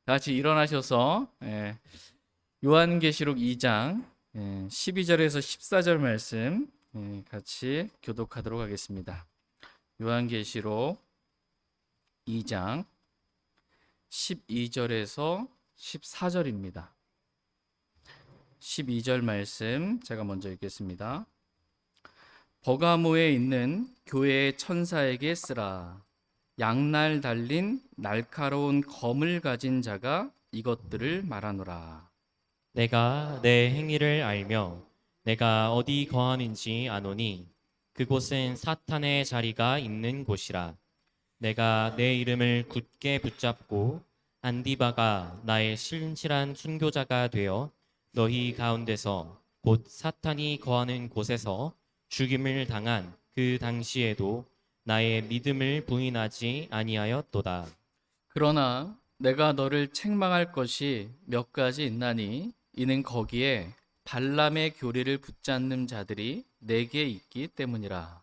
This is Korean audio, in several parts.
다 같이 일어나셔서 요한계시록 2장 12절에서 14절 말씀 같이 교독하도록 하겠습니다. 요한계시록 2장 12절에서 14절입니다. 12절 말씀 제가 먼저 읽겠습니다. 버가모에 있는 교회의 천사에게 쓰라. 양날 달린 날카로운 검을 가진 자가 이것들을 말하노라. 내가 내 행위를 알며 내가 어디 거하는지 아노니 그곳은 사탄의 자리가 있는 곳이라. 내가 내 이름을 굳게 붙잡고 안디바가 나의 신실한 순교자가 되어 너희 가운데서 곧 사탄이 거하는 곳에서 죽임을 당한 그 당시에도 나의 믿음을 부인하지 아니하였도다. 그러나 내가 너를 책망할 것이 몇 가지 있나니 이는 거기에 발람의 교리를 붙잡는 자들이 내게 있기 때문이라.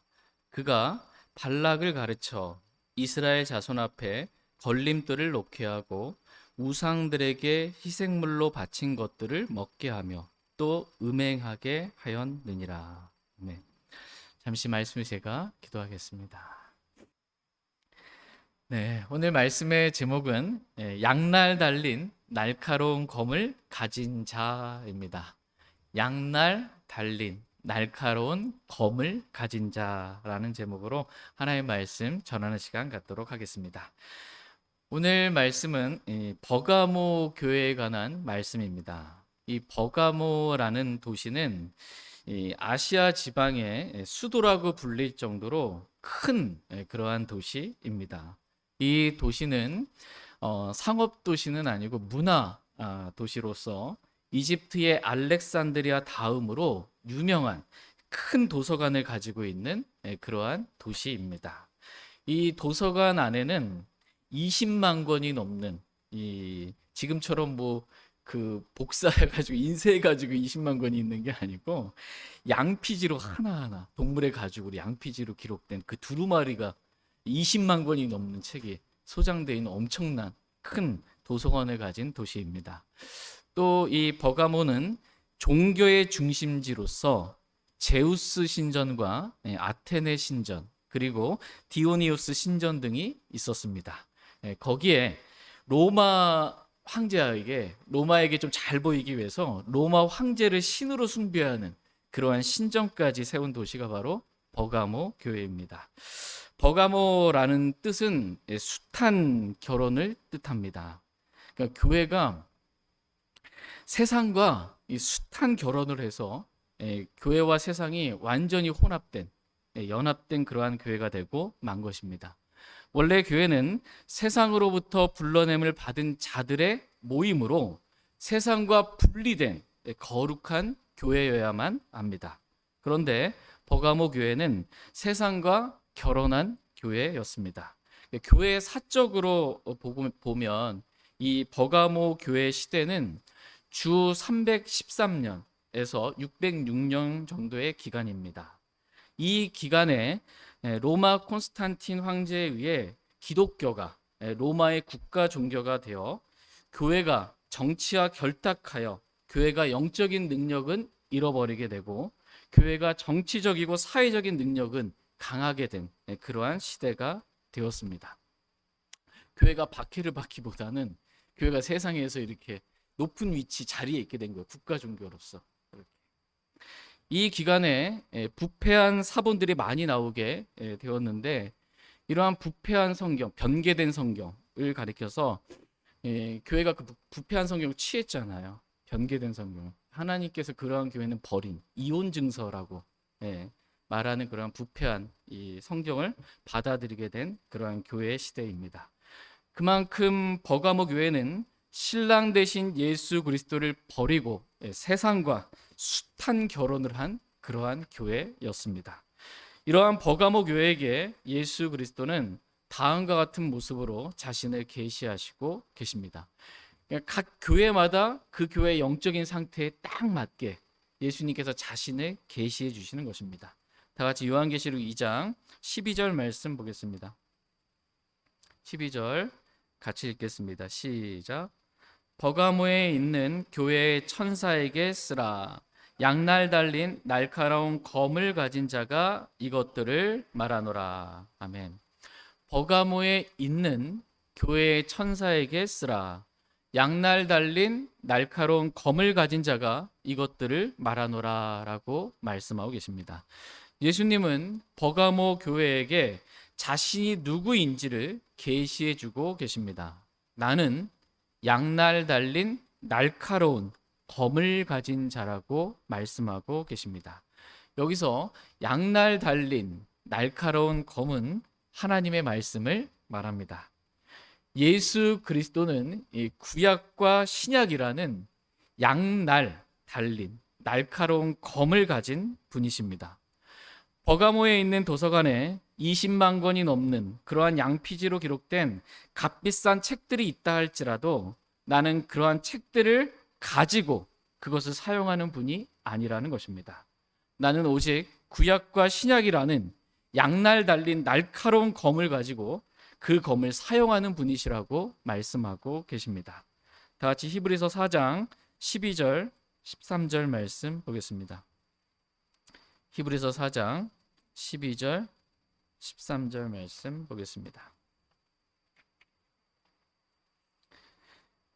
그가 발락을 가르쳐 이스라엘 자손 앞에 걸림돌을 놓게 하고 우상들에게 희생물로 바친 것들을 먹게 하며 또 음행하게 하였느니라. 네. 잠시 말씀을 제가 기도하겠습니다. 네, 오늘 말씀의 제목은 양날 달린 날카로운 검을 가진 자입니다. 양날 달린 날카로운 검을 가진 자라는 제목으로 하나의 말씀 전하는 시간 갖도록 하겠습니다. 오늘 말씀은 버가모 교회에 관한 말씀입니다. 이 버가모라는 도시는 이 아시아 지방의 수도라고 불릴 정도로 큰 그러한 도시입니다. 이 도시는 상업 도시는 아니고 문화 도시로서 이집트의 알렉산드리아 다음으로 유명한 큰 도서관을 가지고 있는 그러한 도시입니다. 이 도서관 안에는 20만 권이 넘는 지금처럼 뭐 그 복사해가지고 인쇄해가지고 20만 권이 있는 게 아니고 양피지로 하나하나 동물의 가죽으로 양피지로 기록된 그 두루마리가 20만 권이 넘는 책이 소장되어 있는 엄청난 큰 도서관을 가진 도시입니다. 또 이 버가모는 종교의 중심지로서 제우스 신전과 아테네 신전 그리고 디오니우스 신전 등이 있었습니다. 거기에 로마에게 좀 잘 보이기 위해서 로마 황제를 신으로 숭배하는 그러한 신전까지 세운 도시가 바로 버가모 교회입니다. 버가모라는 뜻은 숱한 결혼을 뜻합니다. 그러니까 교회가 세상과 이 숱한 결혼을 해서 교회와 세상이 완전히 혼합된 연합된 그러한 교회가 되고 만 것입니다. 원래 교회는 세상으로부터 불러냄을 받은 자들의 모임으로 세상과 분리된 거룩한 교회여야만 합니다. 그런데 버가모 교회는 세상과 결혼한 교회였습니다. 교회의 사적으로 보면 이 버가모 교회 시대는 주 313년에서 606년 정도의 기간입니다. 이 기간에 로마 콘스탄틴 황제에 의해 기독교가 로마의 국가 종교가 되어 교회가 정치와 결탁하여 교회가 영적인 능력은 잃어버리게 되고 교회가 정치적이고 사회적인 능력은 강하게 된 그러한 시대가 되었습니다. 교회가 박해를 받기보다는 교회가 세상에서 이렇게 높은 위치 자리에 있게 된 거예요. 국가 종교로서. 이 기간에 부패한 사본들이 많이 나오게 되었는데 이러한 부패한 성경, 변개된 성경을 가리켜서 교회가 그 부패한 성경을 취했잖아요. 변개된 성경. 하나님께서 그러한 교회는 버린 이혼 증서라고 말하는 그러한 부패한 이 성경을 받아들이게 된 그러한 교회 시대입니다. 그만큼 버가모 교회는 신랑 대신 예수 그리스도를 버리고 세상과 숱한 결혼을 한 그러한 교회였습니다. 이러한 버가모 교회에게 예수 그리스도는 다음과 같은 모습으로 자신을 계시하시고 계십니다. 각 교회마다 그 교회의 영적인 상태에 딱 맞게 예수님께서 자신을 계시해 주시는 것입니다. 다 같이 요한계시록 2장 12절 말씀 보겠습니다. 12절 같이 읽겠습니다. 시작. 버가모에 있는 교회의 천사에게 쓰라. 양날 달린 날카로운 검을 가진 자가 이것들을 말하노라. 아멘. 버가모에 있는 교회의 천사에게 쓰라. 양날 달린 날카로운 검을 가진 자가 이것들을 말하노라라고 말씀하고 계십니다. 예수님은 버가모 교회에게 자신이 누구인지를 계시해 주고 계십니다. 나는 양날 달린 날카로운 검을 가진 자라고 말씀하고 계십니다. 여기서 양날 달린 날카로운 검은 하나님의 말씀을 말합니다. 예수 그리스도는 이 구약과 신약이라는 양날 달린 날카로운 검을 가진 분이십니다. 버가모에 있는 도서관에 20만 권이 넘는 그러한 양피지로 기록된 값비싼 책들이 있다 할지라도 나는 그러한 책들을 가지고 그것을 사용하는 분이 아니라는 것입니다. 나는 오직 구약과 신약이라는 양날 달린 날카로운 검을 가지고 그 검을 사용하는 분이시라고 말씀하고 계십니다. 다 같이 히브리서 4장 12절 13절 말씀 보겠습니다. 히브리서 4장 12절 13절 말씀 보겠습니다.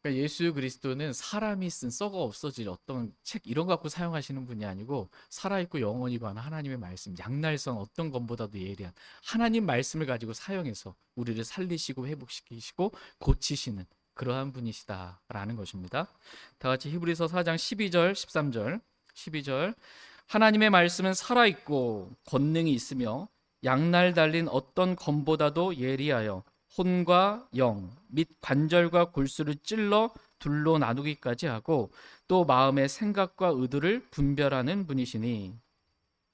그러니까 예수 그리스도는 사람이 쓴 썩어 없어질 어떤 책 이런 거 갖고 사용하시는 분이 아니고 살아있고 영원히 관한 하나님의 말씀, 양날선 어떤 것보다도 예리한 하나님 말씀을 가지고 사용해서 우리를 살리시고 회복시키시고 고치시는 그러한 분이시다라는 것입니다. 다 같이 히브리서 4장 12절 13절 12절 하나님의 말씀은 살아있고 권능이 있으며 양날 달린 어떤 검보다도 예리하여 혼과 영 및 관절과 골수를 찔러 둘로 나누기까지 하고 또 마음의 생각과 의도를 분별하는 분이시니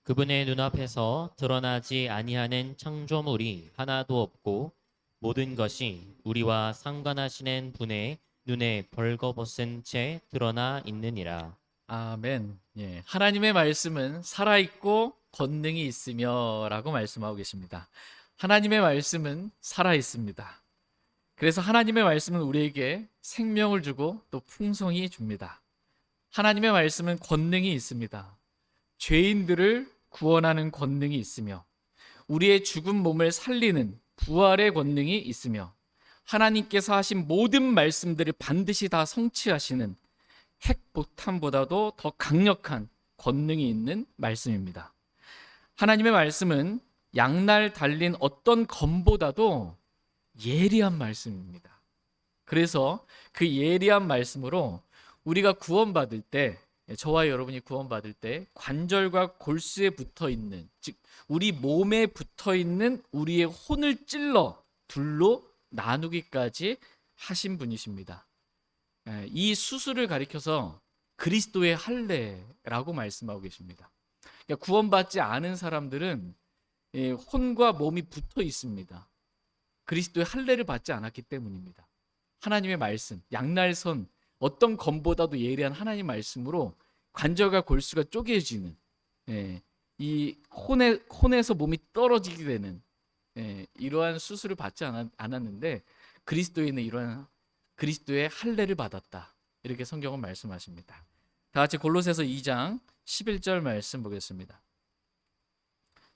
그분의 눈앞에서 드러나지 아니하는 창조물이 하나도 없고 모든 것이 우리와 상관하시는 분의 눈에 벌거벗은 채 드러나 있느니라. 아멘. 예, 하나님의 말씀은 살아있고 권능이 있으며라고 말씀하고 계십니다. 하나님의 말씀은 살아있습니다. 그래서 하나님의 말씀은 우리에게 생명을 주고 또 풍성히 줍니다. 하나님의 말씀은 권능이 있습니다. 죄인들을 구원하는 권능이 있으며 우리의 죽은 몸을 살리는 부활의 권능이 있으며 하나님께서 하신 모든 말씀들을 반드시 다 성취하시는 핵폭탄보다도 더 강력한 권능이 있는 말씀입니다. 하나님의 말씀은 양날 달린 어떤 검보다도 예리한 말씀입니다. 그래서 그 예리한 말씀으로 우리가 구원받을 때, 저와 여러분이 구원받을 때 관절과 골수에 붙어 있는, 즉 우리 몸에 붙어 있는 우리의 혼을 찔러 둘로 나누기까지 하신 분이십니다. 이 수술을 가리켜서 그리스도의 할례라고 말씀하고 계십니다. 그러니까 구원받지 않은 사람들은 혼과 몸이 붙어 있습니다. 그리스도의 할례를 받지 않았기 때문입니다. 하나님의 말씀, 양날선 어떤 검보다도 예리한 하나님 말씀으로 관절과 골수가 쪼개지는 이 혼에서 몸이 떨어지게 되는 이러한 수술을 받지 않았는데 그리스도에 있는 이러한 그리스도의 할례를 받았다. 이렇게 성경은 말씀하십니다. 다 같이 골로새서 2장 11절 말씀 보겠습니다.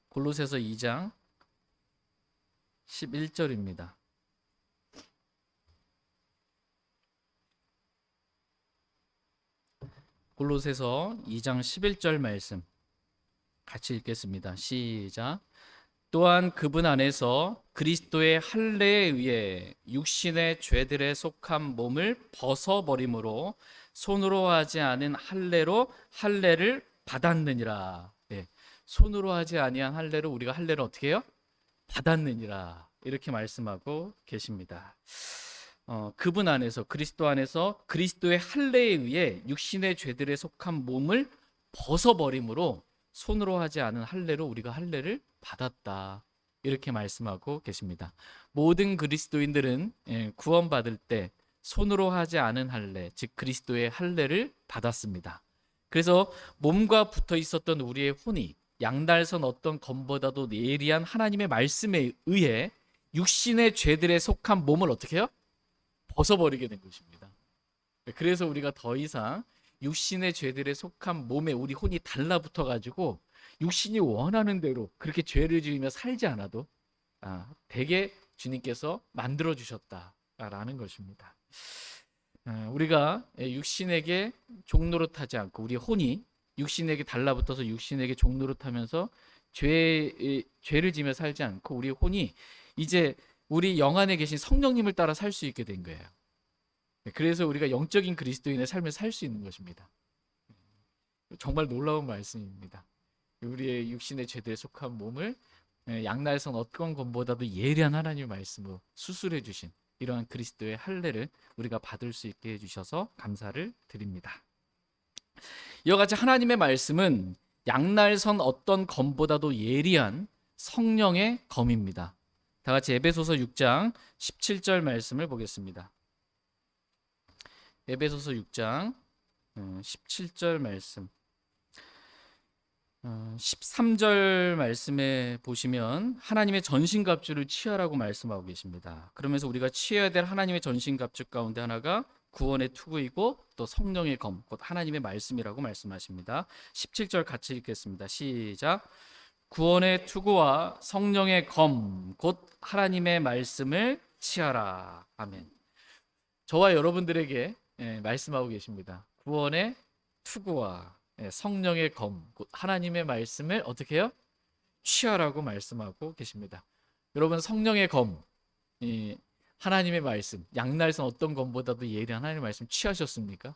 골로새서 2장 11절입니다. 골로새서 2장 11절 말씀 같이 읽겠습니다. 시작. 또한 그분 안에서 그리스도의 할례에 의해 육신의 죄들에 속한 몸을 벗어버림으로 손으로 하지 않은 할례로 할례를 받았느니라. 손으로 하지 아니한 할례로 우리가 할례를 어떻게 해요? 받았느니라. 이렇게 말씀하고 계십니다. 그분 안에서 그리스도 안에서 그리스도의 할례에 의해 육신의 죄들에 속한 몸을 벗어버림으로 손으로 하지 않은 할례로 우리가 할례를 받았다. 이렇게 말씀하고 계십니다. 모든 그리스도인들은 구원받을 때 손으로 하지 않은 할례, 즉 그리스도의 할례를 받았습니다. 그래서 몸과 붙어 있었던 우리의 혼이 양날선 어떤 검보다도 예리한 하나님의 말씀에 의해 육신의 죄들에 속한 몸을 어떻게 해요? 벗어버리게 된 것입니다. 그래서 우리가 더 이상 육신의 죄들에 속한 몸에 우리 혼이 달라붙어 가지고 육신이 원하는 대로 그렇게 죄를 지으며 살지 않아도 되게 주님께서 만들어 주셨다라는 것입니다. 우리가 육신에게 종노릇하지 않고 우리 혼이 육신에게 달라붙어서 육신에게 종노릇하면서 죄를 지며 살지 않고 우리 혼이 이제 우리 영 안에 계신 성령님을 따라 살 수 있게 된 거예요. 그래서 우리가 영적인 그리스도인의 삶을 살 수 있는 것입니다. 정말 놀라운 말씀입니다. 우리의 육신의 죄들에 속한 몸을 양날선 어떤 것보다도 예리한 하나님의 말씀으로 수술해 주신 이러한 그리스도의 할례를 우리가 받을 수 있게 해주셔서 감사를 드립니다. 이와 같이 하나님의 말씀은 양날선 어떤 검보다도 예리한 성령의 검입니다. 다 같이 에베소서 6장 17절 말씀을 보겠습니다. 에베소서 6장 17절 말씀, 13절 말씀에 보시면 하나님의 전신갑주를 취하라고 말씀하고 계십니다. 그러면서 우리가 취해야 될 하나님의 전신갑주 가운데 하나가 구원의 투구이고 또 성령의 검, 곧 하나님의 말씀이라고 말씀하십니다. 17절 같이 읽겠습니다. 시작. 구원의 투구와 성령의 검, 곧 하나님의 말씀을 취하라. 아멘. 저와 여러분들에게 말씀하고 계십니다. 구원의 투구와 성령의 검, 곧 하나님의 말씀을 어떻게 해요? 취하라고 말씀하고 계십니다. 여러분, 성령의 검, 하나님의 말씀, 양날선 어떤 검보다도 예리한 하나님의 말씀 취하셨습니까?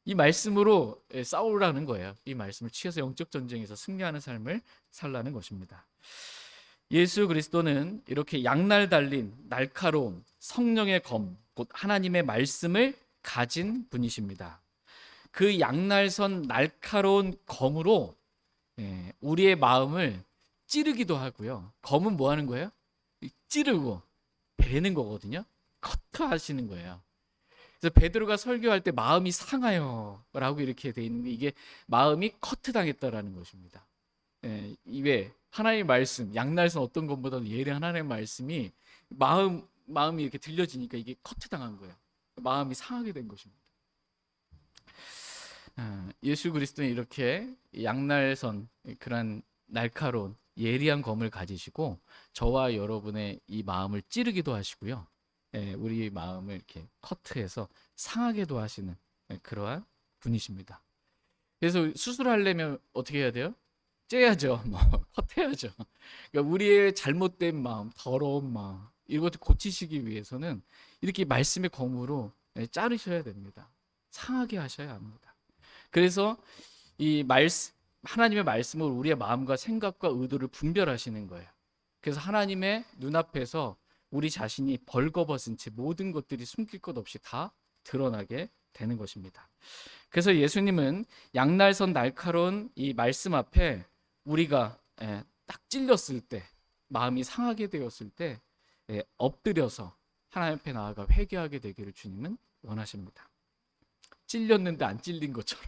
이 말씀으로 싸우라는 거예요. 이 말씀을 취해서 영적 전쟁에서 승리하는 삶을 살라는 것입니다. 예수 그리스도는 이렇게 양날 달린 날카로운 성령의 검, 곧 하나님의 말씀을 가진 분이십니다. 그 양날선 날카로운 검으로 우리의 마음을 찌르기도 하고요. 검은 뭐 하는 거예요? 찌르고 베는 거거든요. 커트하시는 거예요. 그래서 베드로가 설교할 때 마음이 상하여 라고 이렇게 돼 있는 게 이게 마음이 커트당했다라는 것입니다. 이외 하나님의 말씀, 양날선 어떤 것보다도 예리한 하나님의 말씀이 마음이 이렇게 들려지니까 이게 커트당한 거예요. 마음이 상하게 된 것입니다. 예수 그리스도는 이렇게 양날선 그런 날카로운 예리한 검을 가지시고 저와 여러분의 이 마음을 찌르기도 하시고요. 우리 마음을 이렇게 커트해서 상하게도 하시는 그러한 분이십니다. 그래서 수술하려면 어떻게 해야 돼요? 째야죠. 커트해야죠. 그러니까 우리의 잘못된 마음, 더러운 마음 이것을 고치시기 위해서는 이렇게 말씀의 검으로 자르셔야 됩니다. 상하게 하셔야 합니다. 그래서 이 하나님의 말씀으로 우리의 마음과 생각과 의도를 분별하시는 거예요. 그래서 하나님의 눈앞에서 우리 자신이 벌거벗은 채 모든 것들이 숨길 것 없이 다 드러나게 되는 것입니다. 그래서 예수님은 양날선 날카로운 이 말씀 앞에 우리가 딱 찔렸을 때, 마음이 상하게 되었을 때 엎드려서 하나님 앞에 나아가 회개하게 되기를 주님은 원하십니다. 찔렸는데 안 찔린 것처럼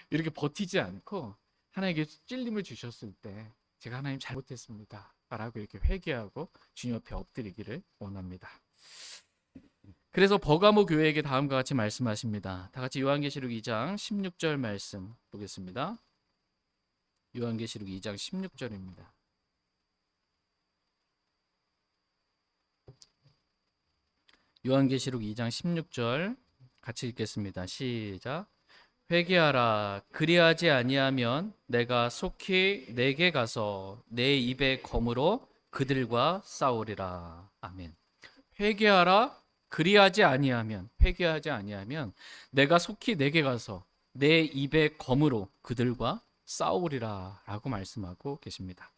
이렇게 버티지 않고 하나님께 찔림을 주셨을 때 제가 하나님 잘못했습니다 라고 이렇게 회개하고 주님 앞에 엎드리기를 원합니다. 그래서 버가모 교회에게 다음과 같이 말씀하십니다. 다 같이 요한계시록 2장 16절 말씀 보겠습니다. 요한계시록 2장 16절입니다. 요한계시록 2장 16절 같이 읽겠습니다. 시작. 회개하라. 그리하지 아니하면 내가 속히 내게 가서 내 입의 검으로 그들과 싸우리라. 아멘. 회개하라. 그리하지 아니하면 내가 속히 내게 가서 내 입의 검으로 그들과 싸우리라 라고 말씀하고 계십니다.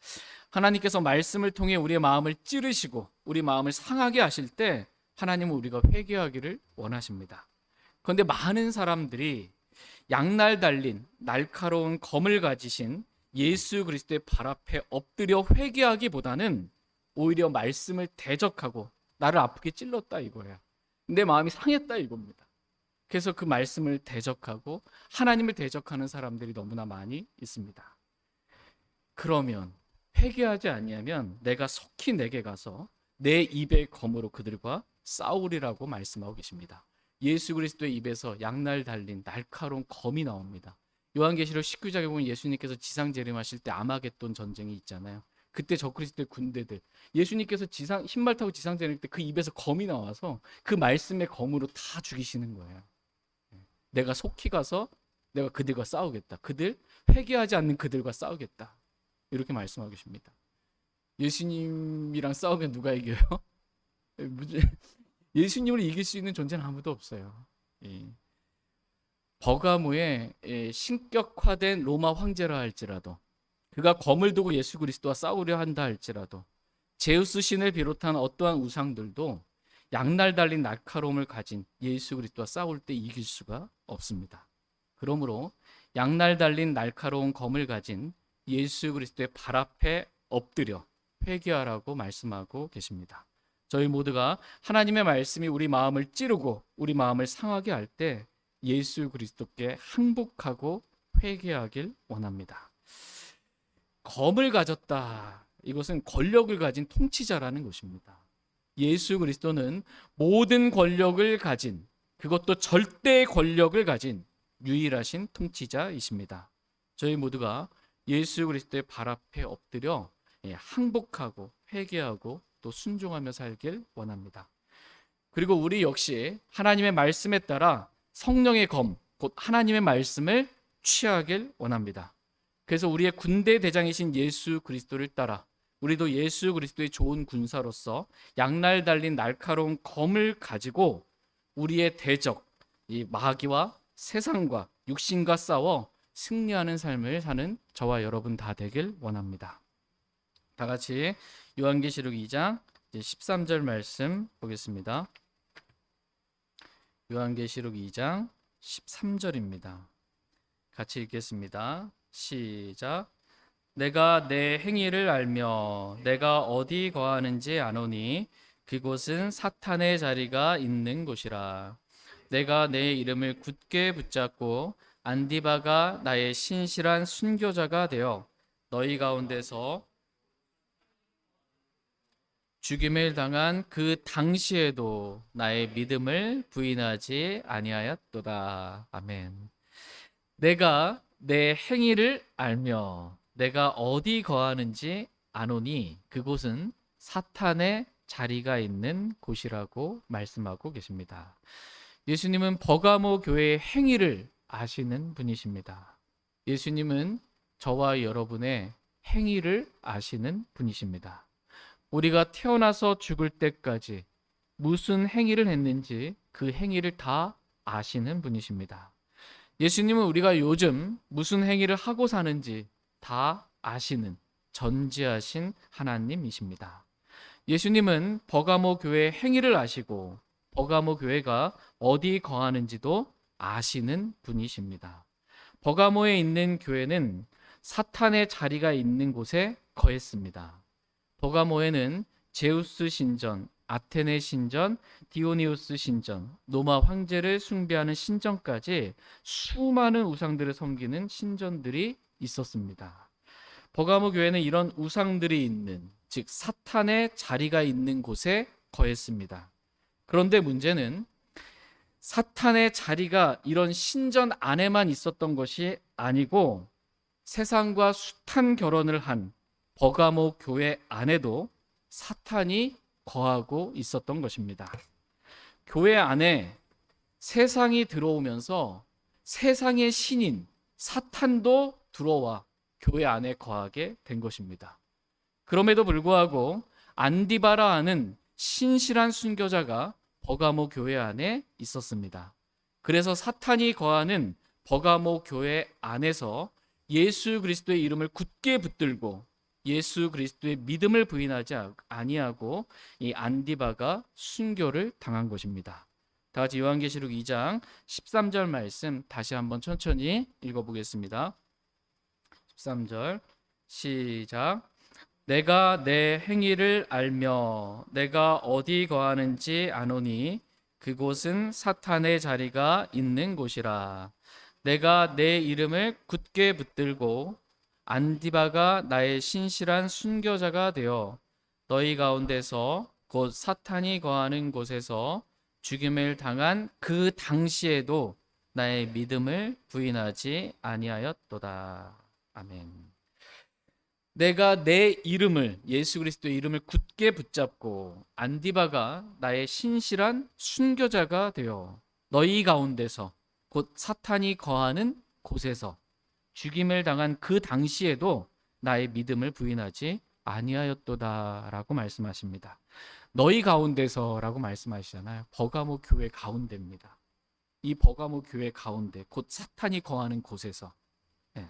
하나님께서 말씀을 통해 우리의 마음을 찌르시고 우리 마음을 상하게 하실 때 하나님은 우리가 회개하기를 원하십니다. 그런데 많은 사람들이 양날 달린 날카로운 검을 가지신 예수 그리스도의 발 앞에 엎드려 회개하기보다는 오히려 말씀을 대적하고 나를 아프게 찔렀다 이거예요. 내 마음이 상했다 이겁니다. 그래서 그 말씀을 대적하고 하나님을 대적하는 사람들이 너무나 많이 있습니다. 그러면 회개하지 아니하면 내가 속히 내게 가서 내 입의 검으로 그들과 싸우리라고 말씀하고 계십니다. 예수 그리스도의 입에서 양날 달린 날카로운 검이 나옵니다. 요한계시록 19장에 보면 예수님께서 지상 재림하실 때 아마겟돈 전쟁이 있잖아요. 그때 적그리스도의 군대들, 예수님께서 지상 흰말 타고 지상 재림 때 그 입에서 검이 나와서 그 말씀의 검으로 다 죽이시는 거예요. 내가 속히 가서 내가 그들과 싸우겠다. 그들 회개하지 않는 그들과 싸우겠다. 이렇게 말씀하고 계십니다. 예수님이랑 싸우면 누가 이겨요? 예수님을 이길 수 있는 존재는 아무도 없어요. 버가모의 신격화된 로마 황제라 할지라도, 그가 검을 두고 예수 그리스도와 싸우려 한다 할지라도, 제우스 신을 비롯한 어떠한 우상들도 양날 달린 날카로움을 가진 예수 그리스도와 싸울 때 이길 수가 없습니다. 그러므로 양날 달린 날카로운 검을 가진 예수 그리스도의 발 앞에 엎드려 회개하라고 말씀하고 계십니다. 저희 모두가 하나님의 말씀이 우리 마음을 찌르고 우리 마음을 상하게 할 때 예수 그리스도께 항복하고 회개하길 원합니다. 검을 가졌다. 이것은 권력을 가진 통치자라는 것입니다. 예수 그리스도는 모든 권력을 가진, 그것도 절대 권력을 가진 유일하신 통치자이십니다. 저희 모두가 예수 그리스도의 발 앞에 엎드려 항복하고 회개하고 또 순종하며 살길 원합니다. 그리고 우리 역시 하나님의 말씀에 따라 성령의 검, 곧 하나님의 말씀을 취하길 원합니다. 그래서 우리의 군대 대장이신 예수 그리스도를 따라 우리도 예수 그리스도의 좋은 군사로서 양날 달린 날카로운 검을 가지고 우리의 대적, 이 마귀와 세상과 육신과 싸워 승리하는 삶을 사는 저와 여러분 다 되길 원합니다. 다 같이 요한계시록 2장 13절 말씀 보겠습니다. 요한계시록 2장 13절입니다. 같이 읽겠습니다. 시작. 내가 내 행위를 알며 내가 어디 거하는지 아노니 그곳은 사탄의 자리가 있는 곳이라. 내가 내 이름을 굳게 붙잡고 안디바가 나의 신실한 순교자가 되어 너희 가운데서 죽임을 당한 그 당시에도 나의 믿음을 부인하지 아니하였도다. 아멘. 내가 내 행위를 알며 내가 어디 거하는지 아노니 그곳은 사탄의 자리가 있는 곳이라고 말씀하고 계십니다. 예수님은 버가모 교회의 행위를 아시는 분이십니다. 예수님은 저와 여러분의 행위를 아시는 분이십니다. 우리가 태어나서 죽을 때까지 무슨 행위를 했는지 그 행위를 다 아시는 분이십니다. 예수님은 우리가 요즘 무슨 행위를 하고 사는지 다 아시는 전지하신 하나님이십니다. 예수님은 버가모 교회의 행위를 아시고 버가모 교회가 어디 거하는지도 아시는 분이십니다. 버가모에 있는 교회는 사탄의 자리가 있는 곳에 거했습니다. 버가모에는 제우스 신전, 아테네 신전, 디오니우스 신전, 로마 황제를 숭배하는 신전까지 수많은 우상들을 섬기는 신전들이 있었습니다. 버가모 교회는 이런 우상들이 있는, 즉 사탄의 자리가 있는 곳에 거했습니다. 그런데 문제는 사탄의 자리가 이런 신전 안에만 있었던 것이 아니고 세상과 숱한 결혼을 한 버가모 교회 안에도 사탄이 거하고 있었던 것입니다. 교회 안에 세상이 들어오면서 세상의 신인 사탄도 들어와 교회 안에 거하게 된 것입니다. 그럼에도 불구하고 안디바라 하는 신실한 순교자가 버가모 교회 안에 있었습니다. 그래서 사탄이 거하는 버가모 교회 안에서 예수 그리스도의 이름을 굳게 붙들고 예수 그리스도의 믿음을 부인하지 아니하고 이 안디바가 순교를 당한 것입니다. 다 같이 요한계시록 2장 13절 말씀 다시 한번 천천히 읽어보겠습니다. 13절 시작. 내가 내 행위를 알며 내가 어디 거하는지 아노니 그곳은 사탄의 자리가 있는 곳이라. 내가 내 이름을 굳게 붙들고 안디바가 나의 신실한 순교자가 되어 너희 가운데서 곧 사탄이 거하는 곳에서 죽임을 당한 그 당시에도 나의 믿음을 부인하지 아니하였도다. 아멘. 내가 내 이름을, 예수 그리스도의 이름을 굳게 붙잡고 안디바가 나의 신실한 순교자가 되어 너희 가운데서, 곧 사탄이 거하는 곳에서 죽임을 당한 그 당시에도 나의 믿음을 부인하지 아니하였도다라고 말씀하십니다. 너희 가운데서라고 말씀하시잖아요. 버가모 교회 가운데입니다. 이 버가모 교회 가운데, 곧 사탄이 거하는 곳에서. 네.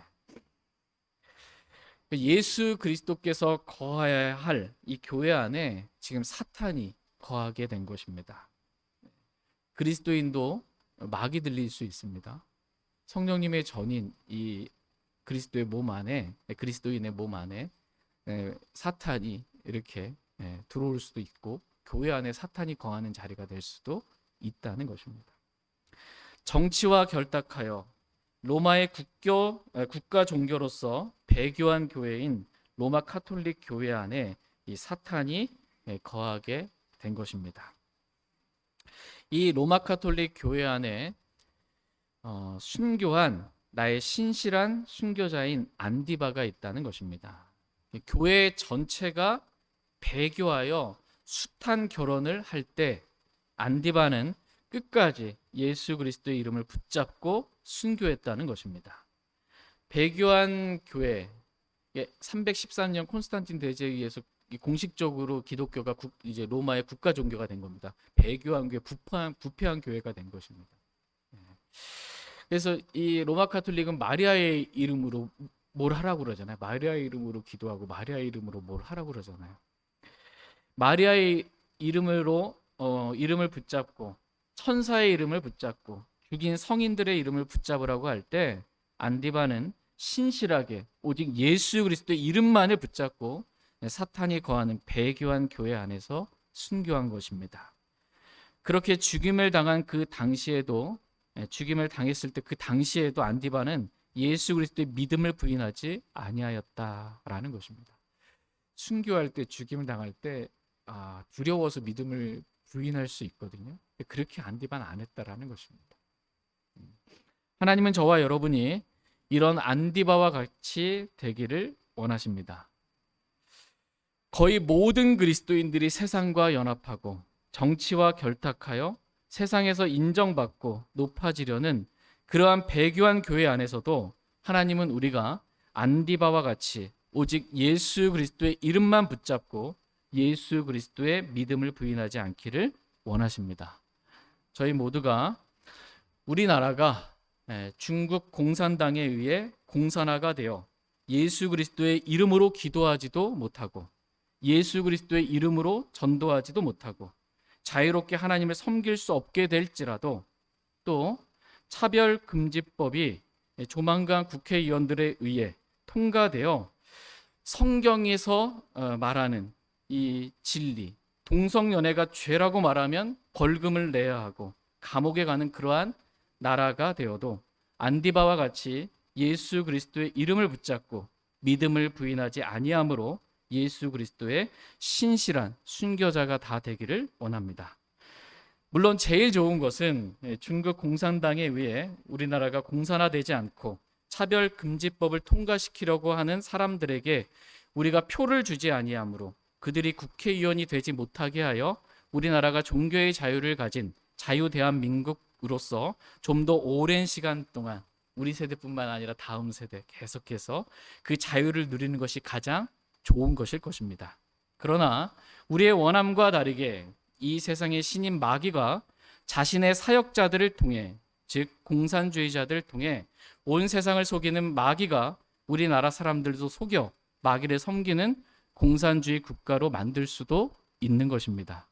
예수 그리스도께서 거해야 할 이 교회 안에 지금 사탄이 거하게 된 것입니다. 그리스도인도 막이 들릴 수 있습니다. 성령님의 전인 이 그리스도의 몸 안에, 그리스도인의 몸 안에 사탄이 이렇게 들어올 수도 있고, 교회 안에 사탄이 거하는 자리가 될 수도 있다는 것입니다. 정치와 결탁하여 로마의 국가 종교로서 배교한 교회인 로마 카톨릭 교회 안에 이 사탄이 거하게 된 것입니다. 이 로마 카톨릭 교회 안에 순교한 나의 신실한 순교자인 안디바가 있다는 것입니다. 교회 전체가 배교하여 숱한 결혼을 할 때 안디바는 끝까지 예수 그리스도의 이름을 붙잡고 순교했다는 것입니다. 배교한 교회, 313년 콘스탄틴 대제에 의해서 공식적으로 기독교가 이제 로마의 국가 종교가 된 겁니다. 배교한 교회, 부패한 교회가 된 것입니다. 그래서 이 로마 카톨릭은 마리아의 이름으로 뭘 하라고 그러잖아요. 마리아의 이름으로 기도하고 마리아의 이름으로 뭘 하라고 그러잖아요. 마리아의 이름으로 이름을 붙잡고 천사의 이름을 붙잡고 죽인 성인들의 이름을 붙잡으라고 할 때 안디바는 신실하게 오직 예수 그리스도의 이름만을 붙잡고 사탄이 거하는 배교한 교회 안에서 순교한 것입니다. 그렇게 죽임을 당한 그 당시에도, 죽임을 당했을 때 그 당시에도 안디바는 예수 그리스도의 믿음을 부인하지 아니하였다라는 것입니다. 순교할 때, 죽임을 당할 때 두려워서 믿음을 부인할 수 있거든요. 그렇게 안디바는 안 했다라는 것입니다. 하나님은 저와 여러분이 이런 안디바와 같이 되기를 원하십니다. 거의 모든 그리스도인들이 세상과 연합하고 정치와 결탁하여 세상에서 인정받고 높아지려는 그러한 배교한 교회 안에서도 하나님은 우리가 안디바와 같이 오직 예수 그리스도의 이름만 붙잡고 예수 그리스도의 믿음을 부인하지 않기를 원하십니다. 저희 모두가 우리나라가 중국 공산당에 의해 공산화가 되어 예수 그리스도의 이름으로 기도하지도 못하고 예수 그리스도의 이름으로 전도하지도 못하고 자유롭게 하나님을 섬길 수 없게 될지라도, 또 차별금지법이 조만간 국회의원들에 의해 통과되어 성경에서 말하는 이 진리, 동성연애가 죄라고 말하면 벌금을 내야 하고 감옥에 가는 그러한 나라가 되어도 안디바와 같이 예수 그리스도의 이름을 붙잡고 믿음을 부인하지 아니함으로 예수 그리스도의 신실한 순교자가 다 되기를 원합니다. 물론 제일 좋은 것은 중국 공산당에 의해 우리나라가 공산화되지 않고 차별금지법을 통과시키려고 하는 사람들에게 우리가 표를 주지 아니함으로 그들이 국회의원이 되지 못하게 하여 우리나라가 종교의 자유를 가진 자유대한민국으로서 좀 더 오랜 시간 동안 우리 세대뿐만 아니라 다음 세대 계속해서 그 자유를 누리는 것이 가장 좋은 것일 것입니다. 그러나 우리의 원함과 다르게 이 세상의 신인 마귀가 자신의 사역자들을 통해, 즉 공산주의자들을 통해 온 세상을 속이는 마귀가 우리나라 사람들도 속여 마귀를 섬기는 공산주의 국가로 만들 수도 있는 것입니다.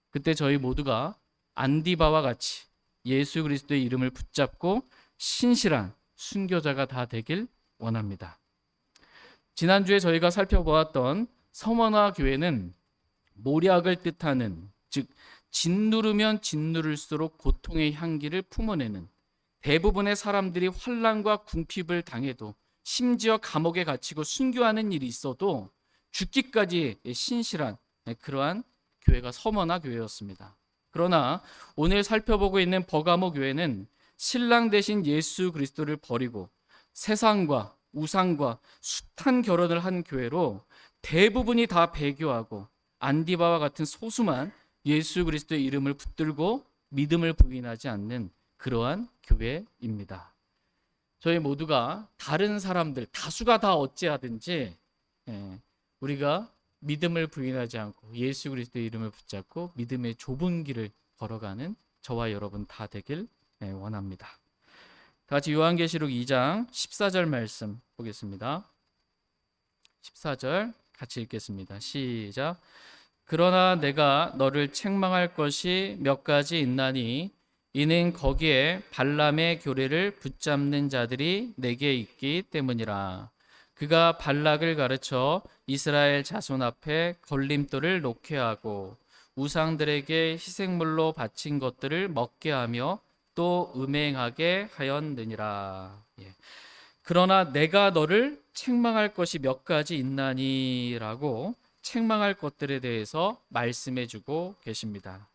그때 저희 모두가 안디바와 같이 예수 그리스도의 이름을 붙잡고 신실한 순교자가 다 되길 원합니다. 지난주에 저희가 살펴보았던 서머나 교회는 모략을 뜻하는, 즉 짓누르면 짓누를수록 고통의 향기를 품어내는, 대부분의 사람들이 환난과 궁핍을 당해도 심지어 감옥에 갇히고 순교하는 일이 있어도 죽기까지 신실한 그러한 교회가 서머나 교회였습니다. 그러나 오늘 살펴보고 있는 버가모 교회는 신랑 대신 예수 그리스도를 버리고 세상과 우상과 숱한 결혼을 한 교회로 대부분이 다 배교하고 안디바와 같은 소수만 예수 그리스도의 이름을 붙들고 믿음을 부인하지 않는 그러한 교회입니다. 저희 모두가 다른 사람들 다수가 다 어찌하든지 우리가 믿음을 부인하지 않고 예수 그리스도의 이름을 붙잡고 믿음의 좁은 길을 걸어가는 저와 여러분 다 되길 원합니다. 다 같이 요한계시록 2장 14절 말씀 보겠습니다. 14절 같이 읽겠습니다. 시작. 그러나 내가 너를 책망할 것이 몇 가지 있나니 이는 거기에 발람의 교리를 붙잡는 자들이 내게 있기 때문이라. 그가 발락을 가르쳐 이스라엘 자손 앞에 걸림돌을 놓게 하고 우상들에게 희생물로 바친 것들을 먹게 하며 또 음행하게 하였느니라. 그러나 내가 너를 책망할 것이 몇 가지 있나니라고 책망할 것들에 대해서 말씀해주고 계십니다.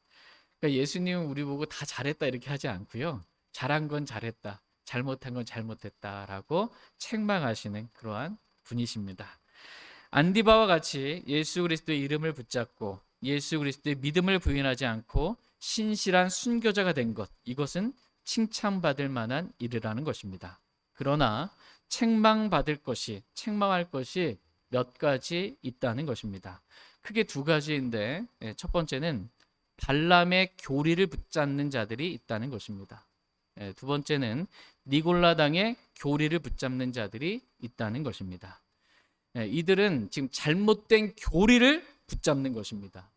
그러니까 예수님은 우리 보고 다 잘했다 이렇게 하지 않고요. 잘한 건 잘했다, 잘못한 건 잘못했다라고 책망하시는 그러한 분이십니다. 안디바와 같이 예수 그리스도의 이름을 붙잡고 예수 그리스도의 믿음을 부인하지 않고 신실한 순교자가 된 것, 이것은 칭찬받을 만한 일이라는 것입니다. 그러나 책망할 것이 몇 가지 있다는 것입니다. 크게 두 가지인데 첫 번째는 발람의 교리를 붙잡는 자들이 있다는 것입니다. 두 번째는 니골라당의 교리를 붙잡는 자들이 있다는 것입니다. 이들은 지금 잘못된 교리를 붙잡는 것입니다.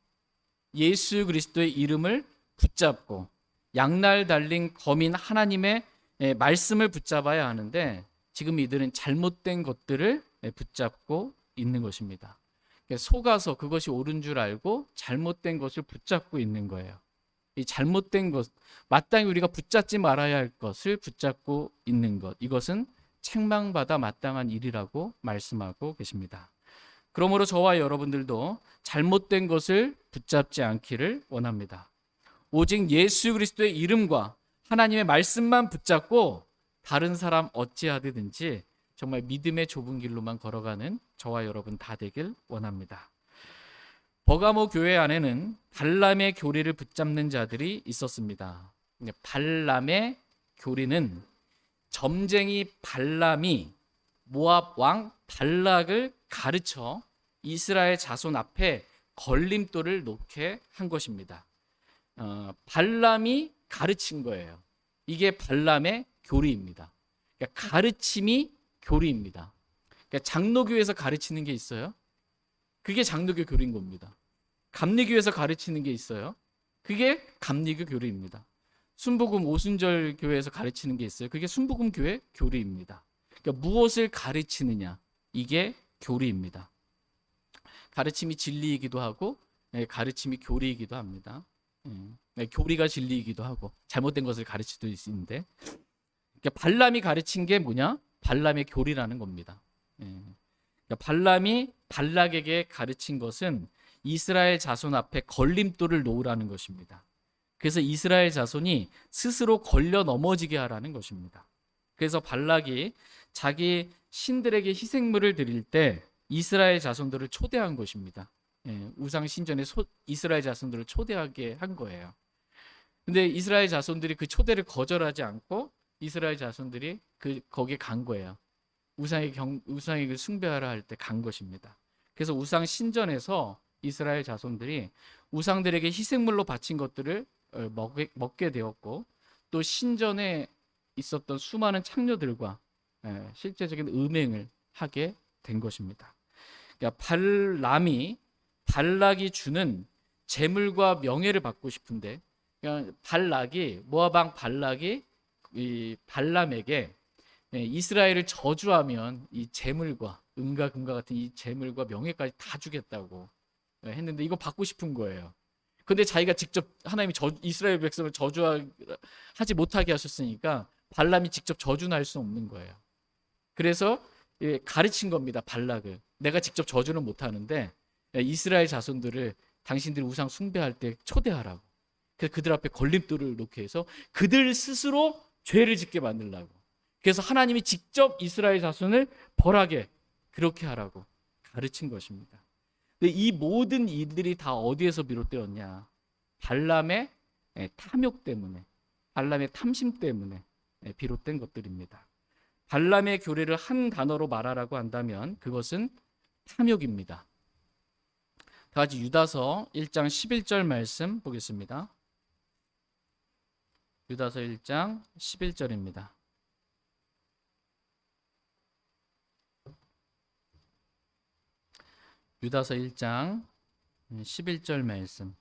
예수 그리스도의 이름을 붙잡고 양날 달린 거민 하나님의 말씀을 붙잡아야 하는데 지금 이들은 잘못된 것들을 붙잡고 있는 것입니다. 속아서 그것이 옳은 줄 알고 잘못된 것을 붙잡고 있는 거예요. 이 잘못된 것, 마땅히 우리가 붙잡지 말아야 할 것을 붙잡고 있는 것, 이것은 책망받아 마땅한 일이라고 말씀하고 계십니다. 그러므로 저와 여러분들도 잘못된 것을 붙잡지 않기를 원합니다. 오직 예수 그리스도의 이름과 하나님의 말씀만 붙잡고 다른 사람 어찌하든지 정말 믿음의 좁은 길로만 걸어가는 저와 여러분 다 되길 원합니다. 버가모 교회 안에는 발람의 교리를 붙잡는 자들이 있었습니다. 발람의 교리는 점쟁이 발람이 모압 왕 발락을 가르쳐 이스라엘 자손 앞에 걸림돌을 놓게 한 것입니다. 발람이 가르친 거예요. 이게 발람의 교리입니다. 그러니까 가르침이 교리입니다. 그러니까 장로교에서 가르치는 게 있어요. 그게 장로교 교리인 겁니다. 감리교에서 가르치는 게 있어요. 그게 감리교 교리입니다. 순복음 오순절 교회에서 가르치는 게 있어요. 그게 순복음 교회 교리입니다. 그러니까 무엇을 가르치느냐, 이게 교리입니다. 가르침이 진리이기도 하고 가르침이 교리이기도 합니다. 교리가 진리이기도 하고 잘못된 것을 가르칠 수도 있는데, 그러니까 발람이 가르친 게 뭐냐? 발람의 교리라는 겁니다. 그러니까 발람이 발락에게 가르친 것은 이스라엘 자손 앞에 걸림돌을 놓으라는 것입니다. 그래서 이스라엘 자손이 스스로 걸려 넘어지게 하라는 것입니다. 그래서 발락이 자기 신들에게 희생물을 드릴 때 이스라엘 자손들을 초대한 것입니다. 우상 신전에 이스라엘 자손들을 초대하게 한 거예요. 근데 이스라엘 자손들이 그 초대를 거절하지 않고 이스라엘 자손들이 거기에 간 거예요. 우상에게 숭배하라 할 때 간 것입니다. 그래서 우상 신전에서 이스라엘 자손들이 우상들에게 희생물로 바친 것들을 먹게 되었고, 또 신전에 있었던 수많은 창녀들과 실제적인 음행을 하게 된 것입니다. 그러니까 발락이 주는 재물과 명예를 받고 싶은데, 그러니까 모압 왕 발락이 이 발람에게 이스라엘을 저주하면 이 재물과 은과 금과 같은 이 재물과 명예까지 다 주겠다고 했는데 이거 받고 싶은 거예요. 근데 자기가 직접 하나님이 이스라엘 백성을 저주하지 못하게 하셨으니까 발람이 직접 저주는 할 수 없는 거예요. 그래서 가르친 겁니다. 발락을. 내가 직접 저주는 못하는데 이스라엘 자손들을 당신들이 우상 숭배할 때 초대하라고. 그래서 그들 앞에 걸림돌을 놓게 해서 그들 스스로 죄를 짓게 만들려고. 그래서 하나님이 직접 이스라엘 자손을 벌하게 그렇게 하라고 가르친 것입니다. 근데 이 모든 일들이 다 어디에서 비롯되었냐? 발람의 탐욕 때문에, 발람의 탐심 때문에 비롯된 것들입니다. 발람의 교례를 한 단어로 말하라고 한다면 그것은 탐욕입니다. 다 같이 유다서 1장 11절 말씀 보겠습니다. 유다서 1장 11절입니다. 유다서 1장 11절 말씀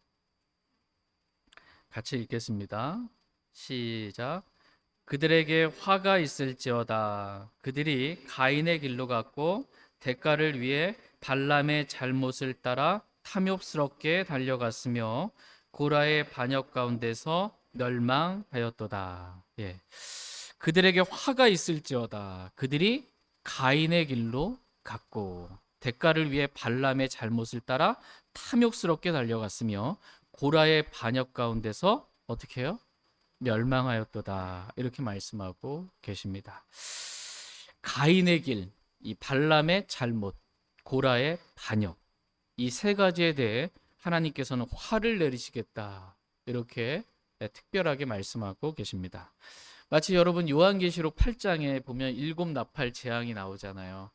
같이 읽겠습니다. 시작. 그들에게 화가 있을지어다. 그들이 가인의 길로 갔고 대가를 위해 발람의 잘못을 따라 탐욕스럽게 달려갔으며 고라의 반역 가운데서 멸망하였도다. 예. 그들에게 화가 있을지어다. 그들이 가인의 길로 갔고 대가를 위해 발람의 잘못을 따라 탐욕스럽게 달려갔으며 고라의 반역 가운데서 어떻게 해요? 멸망하였도다. 이렇게 말씀하고 계십니다. 가인의 길, 이 발람의 잘못, 고라의 반역, 이 세 가지에 대해 하나님께서는 화를 내리시겠다. 이렇게 특별하게 말씀하고 계십니다. 마치 여러분 요한계시록 8장에 보면 7 나팔 재앙이 나오잖아요.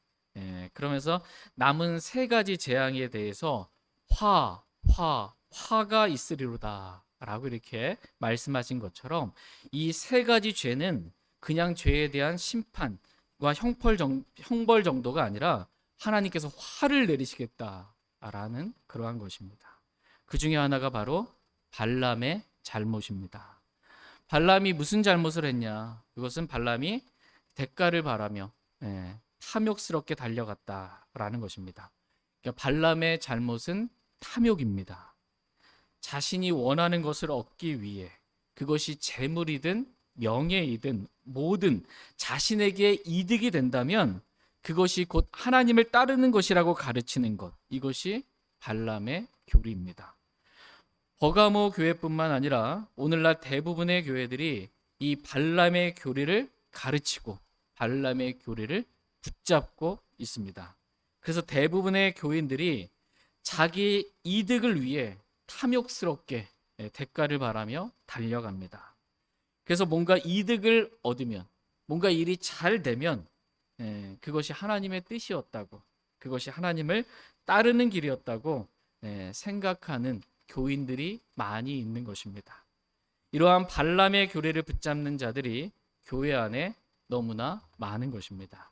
그러면서 남은 세 가지 재앙에 대해서 화가 있으리로다 라고 이렇게 말씀하신 것처럼 이 세 가지 죄는 그냥 죄에 대한 심판과 형벌 정도가 아니라 하나님께서 화를 내리시겠다라는 그러한 것입니다. 그 중에 하나가 바로 발람의 잘못입니다. 발람이 무슨 잘못을 했냐? 그것은 발람이 대가를 바라며 탐욕스럽게 달려갔다라는 것입니다. 그러니까 발람의 잘못은 탐욕입니다. 자신이 원하는 것을 얻기 위해 그것이 재물이든 명예이든 뭐든 자신에게 이득이 된다면 그것이 곧 하나님을 따르는 것이라고 가르치는 것, 이것이 발람의 교리입니다. 버가모 교회뿐만 아니라 오늘날 대부분의 교회들이 이 발람의 교리를 가르치고 발람의 교리를 붙잡고 있습니다. 그래서 대부분의 교인들이 자기 이득을 위해 탐욕스럽게 대가를 바라며 달려갑니다. 그래서 뭔가 이득을 얻으면, 뭔가 일이 잘 되면 그것이 하나님의 뜻이었다고, 그것이 하나님을 따르는 길이었다고 생각하는 교인들이 많이 있는 것입니다. 이러한 발람의 교리를 붙잡는 자들이 교회 안에 너무나 많은 것입니다.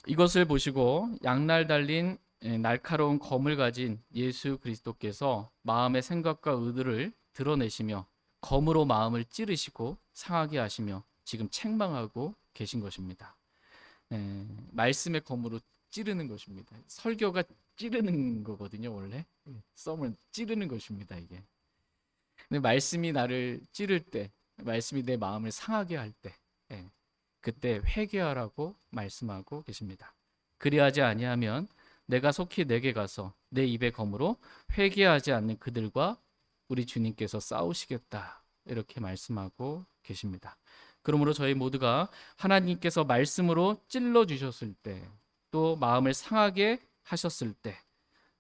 이것을 보시고 양날 달린 날카로운 검을 가진 예수 그리스도께서 마음의 생각과 의도를 드러내시며 검으로 마음을 찌르시고 상하게 하시며 지금 책망하고 계신 것입니다. 말씀의 검으로 찌르는 것입니다. 설교가 찌르는 거거든요. 원래 썸을 찌르는 것입니다. 이게. 근데 말씀이 나를 찌를 때, 말씀이 내 마음을 상하게 할 때, 그때 회개하라고 말씀하고 계십니다. 그리하지 아니하면 내가 속히 내게 가서 내 입의 검으로 회개하지 않는 그들과 우리 주님께서 싸우시겠다. 이렇게 말씀하고 계십니다. 그러므로 저희 모두가 하나님께서 말씀으로 찔러 주셨을 때, 또 마음을 상하게 하셨을 때,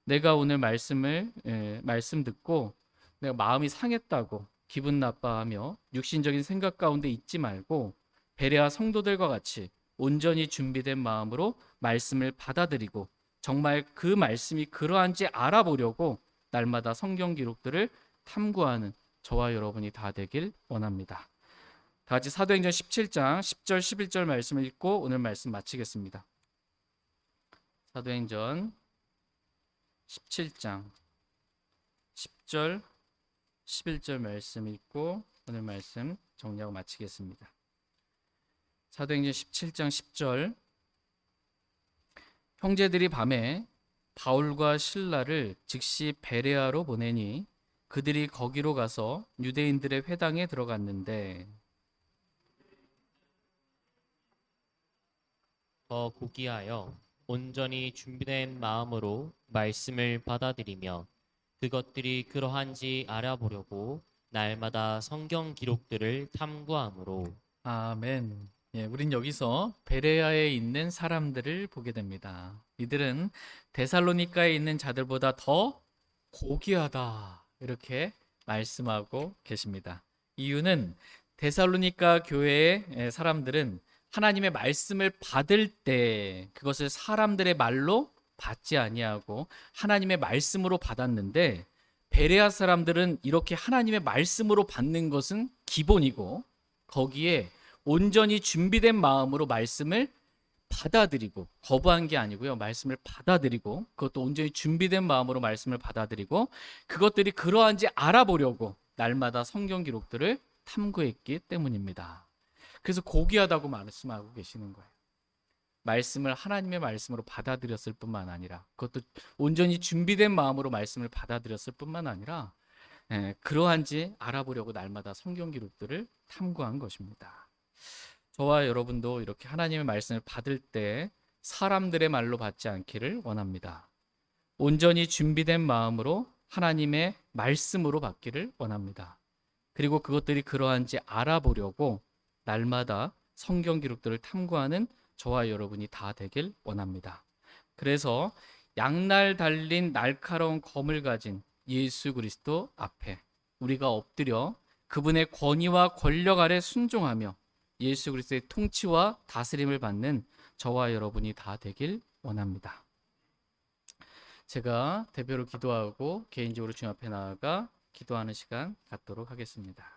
내가 오늘 말씀 듣고 내가 마음이 상했다고 기분 나빠하며 육신적인 생각 가운데 있지 말고 베레아 성도들과 같이 온전히 준비된 마음으로 말씀을 받아들이고 정말 그 말씀이 그러한지 알아보려고 날마다 성경 기록들을 탐구하는 저와 여러분이 다 되길 원합니다. 다 같이 사도행전 17장 10절 11절 말씀을 읽고 오늘 말씀 마치겠습니다. 사도행전 17장 10절 11절 말씀 읽고 오늘 말씀 정리하고 마치겠습니다. 사도행전 17장 10절 형제들이 밤에 바울과 실라를 즉시 베레아로 보내니 그들이 거기로 가서 유대인들의 회당에 들어갔는데 더 고귀하여 온전히 준비된 마음으로 말씀을 받아들이며 그것들이 그러한지 알아보려고 날마다 성경 기록들을 탐구함으로. 아멘. 예, 우린 여기서 베레아에 있는 사람들을 보게 됩니다. 이들은 데살로니가에 있는 자들보다 더 고귀하다. 이렇게 말씀하고 계십니다. 이유는 데살로니가 교회의 사람들은 하나님의 말씀을 받을 때 그것을 사람들의 말로 받지 아니하고 하나님의 말씀으로 받았는데, 베레아 사람들은 이렇게 하나님의 말씀으로 받는 것은 기본이고 거기에 온전히 준비된 마음으로 말씀을 받아들이고, 거부한 게 아니고요, 말씀을 받아들이고 그것도 온전히 준비된 마음으로 말씀을 받아들이고 그것들이 그러한지 알아보려고 날마다 성경 기록들을 탐구했기 때문입니다. 그래서 고귀하다고 말씀하고 계시는 거예요. 말씀을 하나님의 말씀으로 받아들였을 뿐만 아니라, 그것도 온전히 준비된 마음으로 말씀을 받아들였을 뿐만 아니라 그러한지 알아보려고 날마다 성경 기록들을 탐구한 것입니다. 저와 여러분도 이렇게 하나님의 말씀을 받을 때 사람들의 말로 받지 않기를 원합니다. 온전히 준비된 마음으로 하나님의 말씀으로 받기를 원합니다. 그리고 그것들이 그러한지 알아보려고 날마다 성경 기록들을 탐구하는 저와 여러분이 다 되길 원합니다. 그래서 양날 달린 날카로운 검을 가진 예수 그리스도 앞에 우리가 엎드려 그분의 권위와 권력 아래 순종하며 예수 그리스도의 통치와 다스림을 받는 저와 여러분이 다 되길 원합니다. 제가 대표로 기도하고 개인적으로 주님 앞에 나아가 기도하는 시간 갖도록 하겠습니다.